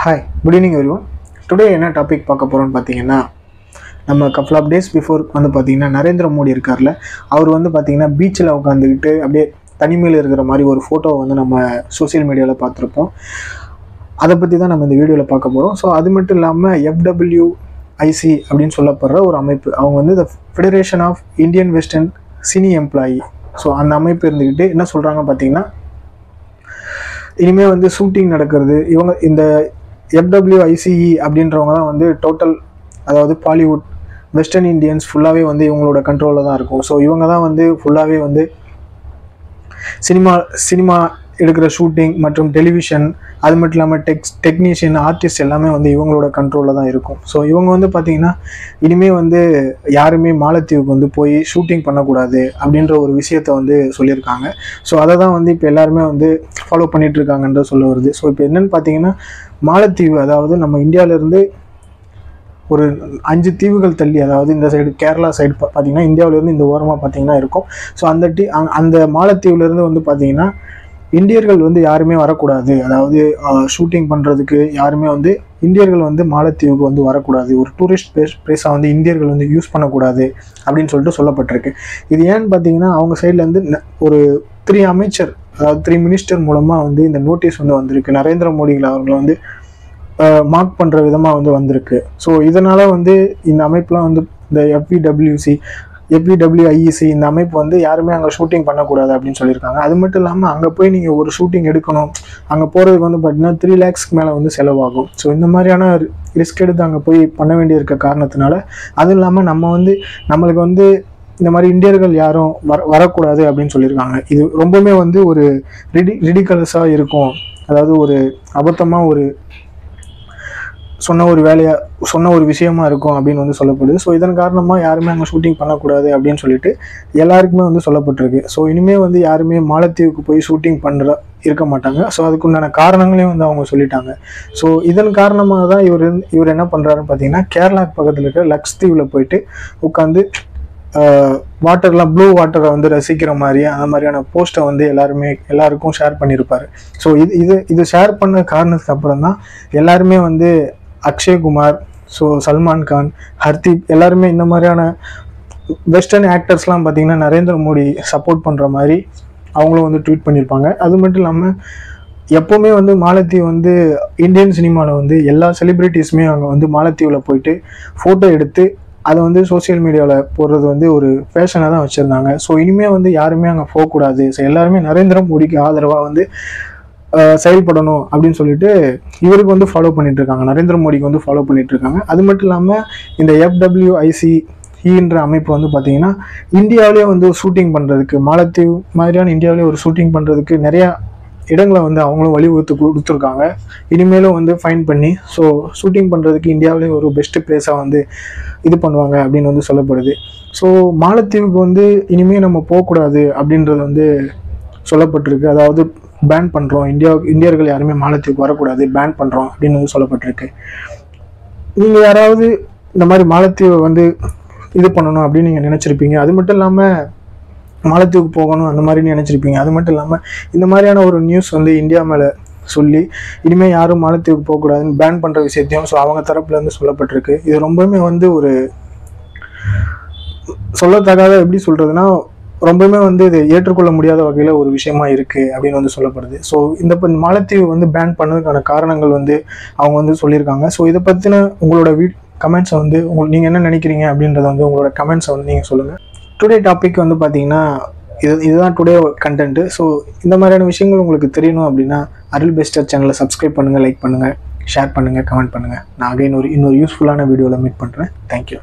Hi, good evening everyone. Today என்ன topic பார்க்க போறோம்னு பாத்தீங்கன்னா நம்ம couple of days before வந்து பாத்தீங்கன்னா நரேந்திர மோடி இருக்கார்ல அவர் வந்து பாத்தீங்கன்னா பீச்ல உட்கார்ந்துக்கிட்டு அப்படியே தனிமையில இருக்கிற மாதிரி ஒரு போட்டோ வந்து நம்ம சோஷியல் மீடியால பார்த்திருப்போம். அத பத்தி தான் நம்ம இந்த வீடியோல பார்க்க போறோம். சோ அது மட்டும் இல்லாம FWIC அப்படினு சொல்லப்படுற ஒரு அமைப்பு அவங்க வந்து the Federation of Indian Western Cine Employee. So அந்த அமைப்பு இருந்துக்கிட்டு என்ன சொல்றாங்க பாத்தீங்கன்னா இனிமே வந்து ஷூட்டிங் நடக்கிறது இவங்க இந்த FWICE அப்படின்றவங்க தான் வந்து டோட்டல் அதாவது பாலிவுட் வெஸ்டர்ன் இந்தியன்ஸ் ஃபுல்லாகவே வந்து இவங்களோட கண்ட்ரோலில் தான் இருக்கும். ஸோ இவங்க தான் வந்து ஃபுல்லாகவே வந்து சினிமா எடுக்கிற ஷூட்டிங் மற்றும் டெலிவிஷன் அது மட்டும் இல்லாமல் டெக்னீஷியன் ஆர்டிஸ்ட் எல்லாமே வந்து இவங்களோட கண்ட்ரோலில் தான் இருக்கும். ஸோ இவங்க வந்து பார்த்திங்கன்னா இனிமேல் வந்து யாருமே மாலத்தீவுக்கு வந்து போய் ஷூட்டிங் பண்ணக்கூடாது அப்படின்ற ஒரு விஷயத்த வந்து சொல்லியிருக்காங்க. ஸோ அதை தான் வந்து இப்போ எல்லாருமே வந்து ஃபாலோ பண்ணிகிட்ருக்காங்கன்ற சொல்ல வருது. ஸோ இப்போ என்னென்னு பார்த்தீங்கன்னா மாலத்தீவு அதாவது நம்ம இந்தியாவிலேருந்து ஒரு 5 தீவுகள் தள்ளி அதாவது இந்த சைடு கேரளா சைடு பார்த்தீங்கன்னா இந்தியாவிலேருந்து இந்த ஓரமாக பார்த்தீங்கன்னா இருக்கும். ஸோ அந்த மாலத்தீவுலேருந்து வந்து பார்த்தீங்கன்னா இந்தியர்கள் வந்து யாருமே வரக்கூடாது, அதாவது ஷூட்டிங் பண்ணுறதுக்கு யாருமே வந்து இந்தியர்கள் வந்து மாலத்தீவுக்கு வந்து வரக்கூடாது, ஒரு டூரிஸ்ட் பிளேஸாக வந்து இந்தியர்கள் வந்து யூஸ் பண்ணக்கூடாது அப்படின்னு சொல்லிட்டு சொல்லப்பட்டிருக்கு. இது ஏன்னு பார்த்தீங்கன்னா அவங்க சைட்லேருந்து ஒரு 3 அமைச்சர் அதாவது 3 மினிஸ்டர் மூலமாக வந்து இந்த நோட்டீஸ் வந்து வந்திருக்கு. நரேந்திர மோடிகள் அவர்களை வந்து மார்க் பண்ணுற விதமாக வந்து வந்திருக்கு. ஸோ இதனால் வந்து இந்த அமைப்புலாம் வந்து இந்த FWIEC இந்த அமைப்பு வந்து யாருமே அங்கே ஷூட்டிங் பண்ணக்கூடாது அப்படின்னு சொல்லியிருக்காங்க. அது மட்டும் இல்லாமல் அங்கே போய் நீங்கள் ஒரு ஷூட்டிங் எடுக்கணும், அங்கே போகிறதுக்கு வந்து பார்த்தீங்கன்னா 3 lakhsக்கு மேலே வந்து செலவாகும். ஸோ இந்த மாதிரியான ரிஸ்க் எடுத்து அங்கே போய் பண்ண வேண்டியிருக்க காரணத்தினால அதுவும் இல்லாமல் நம்மளுக்கு வந்து இந்த மாதிரி இந்தியர்கள் யாரும் வரக்கூடாது அப்படின்னு சொல்லியிருக்காங்க. இது ரொம்பவுமே வந்து ஒரு ரிடிகலஸாக இருக்கும், அதாவது ஒரு அபத்தமாக சொன்ன ஒரு விஷயமா இருக்கும் அப்படின்னு வந்து சொல்லப்படுது. ஸோ இதன் காரணமாக யாருமே அங்கே ஷூட்டிங் பண்ணக்கூடாது அப்படின்னு சொல்லிட்டு எல்லாருக்குமே வந்து சொல்லப்பட்டிருக்கு. ஸோ இனிமேல் வந்து யாருமே மாலத்தீவுக்கு போய் ஷூட்டிங் இருக்க மாட்டாங்க. ஸோ அதுக்குண்டான காரணங்களையும் வந்து அவங்க சொல்லிட்டாங்க. ஸோ இதன் காரணமாக தான் இவர் என்ன பண்ணுறாருன்னு பார்த்தீங்கன்னா கேரளாக்கு பக்கத்தில் இருக்கிற லக்ஷ்தீவில் போயிட்டு உட்காந்து வாட்டர்லாம் ப்ளூ வாட்டரை வந்து ரசிக்கிற மாதிரி அந்த மாதிரியான போஸ்ட்டை வந்து எல்லாருக்கும் ஷேர் பண்ணியிருப்பார். ஸோ இது ஷேர் பண்ண காரணத்துக்கு அப்புறம் தான் எல்லாருமே வந்து அக்ஷய்குமார், ஸோ சல்மான் கான், ஹர்தீப் எல்லாருமே இந்த மாதிரியான வெஸ்டர்ன் ஆக்டர்ஸ்லாம் பார்த்திங்கன்னா நரேந்திர மோடி சப்போர்ட் பண்ணுற மாதிரி அவங்களும் வந்து ட்வீட் பண்ணியிருப்பாங்க. அது மட்டும் இல்லாமல் எப்போவுமே வந்து மாலத்தீவு வந்து இந்தியன் சினிமாவில் வந்து எல்லா செலிப்ரிட்டிஸுமே அங்கே வந்து மாலத்தீவில் போயிட்டு ஃபோட்டோ எடுத்து அதை வந்து சோசியல் மீடியாவில் போடுறது வந்து ஒரு ஃபேஷனாக தான் வச்சுருந்தாங்க. ஸோ இனிமேல் வந்து யாருமே அங்கே போகக்கூடாது, ஸோ எல்லாருமே நரேந்திர மோடிக்கு ஆதரவாக வந்து செயல்படணும் அப்படின்னு சொல்லிட்டு இவருக்கு வந்து ஃபாலோ பண்ணிட்டு இருக்காங்க, நரேந்திர மோடிக்கு வந்து ஃபாலோ பண்ணிட்டு இருக்காங்க. அது மட்டும் இல்லாமல் இந்த FWICEன்ற அமைப்பு வந்து பார்த்தீங்கன்னா இந்தியாவிலே வந்து ஷூட்டிங் பண்ணுறதுக்கு மாலத்தீவு மாதிரியான இந்தியாவிலே ஒரு ஷூட்டிங் பண்ணுறதுக்கு நிறையா இடங்களை வந்து அவங்களும் வழிவகுத்து கொடுத்துருக்காங்க. இனிமேலும் வந்து ஃபைன் பண்ணி ஸோ ஷூட்டிங் பண்ணுறதுக்கு இந்தியாவிலே ஒரு பெஸ்ட் பிளேஸாக வந்து இது பண்ணுவாங்க அப்படின்னு வந்து சொல்லப்படுது. ஸோ மாலத்தீவுக்கு வந்து இனிமேல் நம்ம போகக்கூடாது அப்படின்றது வந்து சொல்லப்பட்டிருக்கு. அதாவது பேன் பண்ணுறோம், இந்தியர்கள் யாருமே மாலத்தீவுக்கு வரக்கூடாது, பேன் பண்ணுறோம் அப்படின்னு வந்து சொல்லப்பட்டிருக்கு. நீங்கள் யாராவது இந்த மாதிரி மாலத்தீவை வந்து இது பண்ணணும் அப்படின்னு நீங்கள் நினச்சிருப்பீங்க. அது மட்டும் இல்லாமல் மாலத்தீவுக்கு போகணும் அந்த மாதிரி நினச்சிருப்பீங்க. அது மட்டும் இல்லாமல் இந்த மாதிரியான ஒரு நியூஸ் வந்து இந்தியா மேலே சொல்லி இனிமேல் யாரும் மாலத்தீவுக்கு போகக்கூடாதுன்னு பேன் பண்ணுற விஷயத்தையும் ஸோ அவங்க தரப்புலேருந்து சொல்லப்பட்டிருக்கு. இது ரொம்பவுமே வந்து ஒரு சொல்லத்தகாத எப்படி சொல்கிறதுனா ரொம்பவுமே வந்து இது ஏற்றுக்கொள்ள முடியாத வகையில் ஒரு விஷயமா இருக்குது அப்படின்னு வந்து சொல்லப்படுது. ஸோ இந்த மாலத்தீவு வந்து பேன் பண்ணதுக்கான காரணங்கள் வந்து அவங்க வந்து சொல்லியிருக்காங்க. ஸோ இதை பற்றின உங்களோட கமெண்ட்ஸை வந்து நீங்கள் என்ன நினைக்கிறீங்க அப்படின்றத வந்து உங்களோட கமெண்ட்ஸை வந்து நீங்கள் சொல்லுங்கள். டுடே டாபிக் வந்து பார்த்தீங்கன்னா இதுதான் டுடே கண்டென்ட்டு. ஸோ இந்த மாதிரியான விஷயங்கள் உங்களுக்கு தெரியணும் அப்படின்னா அருள் பெஸ்டர் சேனலை சப்ஸ்கிரைப் பண்ணுங்கள், லைக் பண்ணுங்கள், ஷேர் பண்ணுங்கள், கமெண்ட் பண்ணுங்கள். நான் அகைன் இன்னொரு யூஸ்ஃபுல்லான வீடியோவில் மீட் பண்ணுறேன். தேங்க்யூ.